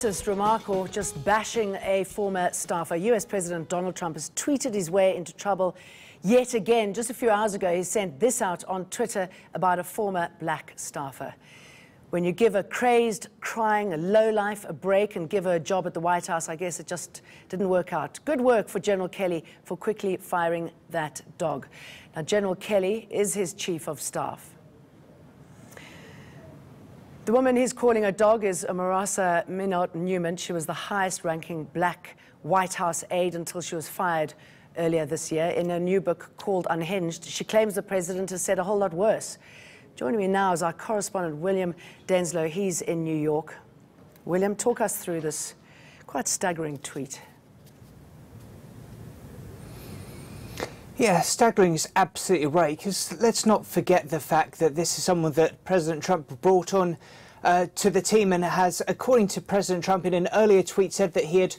Remark or just bashing a former staffer. US President Donald Trump has tweeted his way into trouble yet again. Just a few hours ago, he sent this out on Twitter about a former black staffer. When you give a crazed, crying, a lowlife a break and give her a job at the White House, I guess it just didn't work out. Good work for General Kelly for quickly firing that dog. Now, General Kelly is his chief of staff. The woman he's calling a dog is Omarosa Manigault Newman. She was the highest-ranking black White House aide until she was fired earlier this year. In a new book called Unhinged, she claims the president has said a whole lot worse. Joining me now is our correspondent, William Denselow. He's in New York. William, talk us through this quite staggering tweet. Yeah, staggering is absolutely right, because let's not forget the fact that this is someone that President Trump brought on to the team and has, according to President Trump in an earlier tweet, said that he had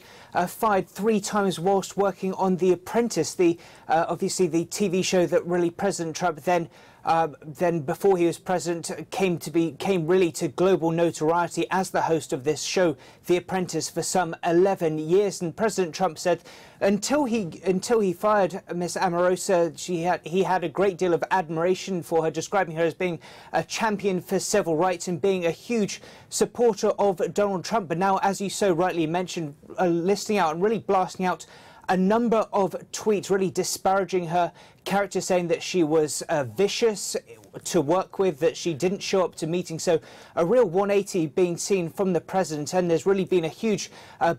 fired 3 times whilst working on The Apprentice, obviously the TV show that really President Trump then before he was president came really to global notoriety as the host of this show, The Apprentice, for some 11 years. And President Trump said until he fired Miss Omarosa, he had a great deal of admiration for her, describing her as being a champion for civil rights and being a huge supporter of Donald Trump. But now, as you so rightly mentioned, listing out and really blasting out a number of tweets really disparaging her character, saying that she was vicious to work with, that she didn't show up to meetings. So a real 180 being seen from the president, and there's really been a huge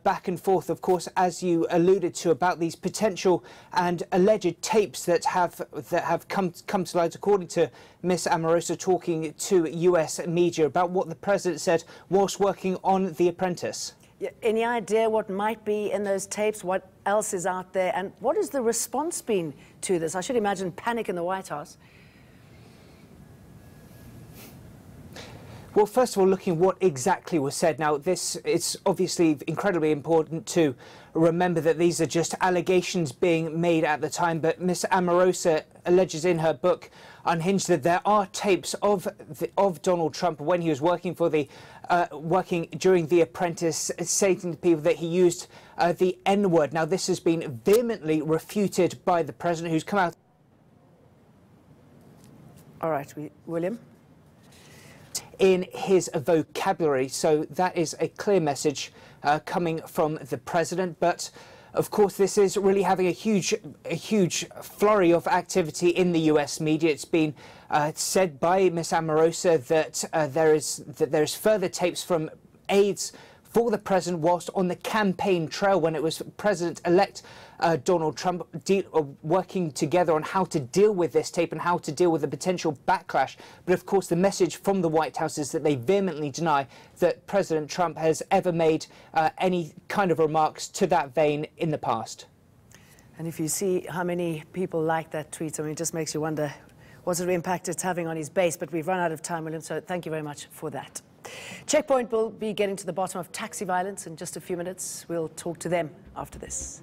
back and forth, of course, as you alluded to, about these potential and alleged tapes that have come to light, according to Miss Omarosa talking to US media about what the president said whilst working on The Apprentice. Any idea what might be in those tapes? What else is out there? And what has the response been to this? I should imagine panic in the White House. Well, first of all, looking what exactly was said. Now, it's obviously incredibly important to remember that these are just allegations being made at the time, but Miss Omarosa alleges in her book Unhinged that there are tapes of Donald Trump when he was working for working during The Apprentice, saying to people that he used the N-word. Now, this has been vehemently refuted by the president, who's come out. All right, William. In his vocabulary, so that is a clear message coming from the president. But of course, this is really having a huge flurry of activity in the US media. It's been said by Miss Omarosa that there is further tapes from aides for the president whilst on the campaign trail when it was President-elect Donald Trump working together on how to deal with this tape and how to deal with the potential backlash. But of course, the message from the White House is that they vehemently deny that President Trump has ever made any kind of remarks to that vein in the past. And if you see how many people like that tweet, I mean, it just makes you wonder what sort of impact it's having on his base. But we've run out of time, William, so thank you very much for that. Checkpoint will be getting to the bottom of taxi violence in just a few minutes. We'll talk to them after this.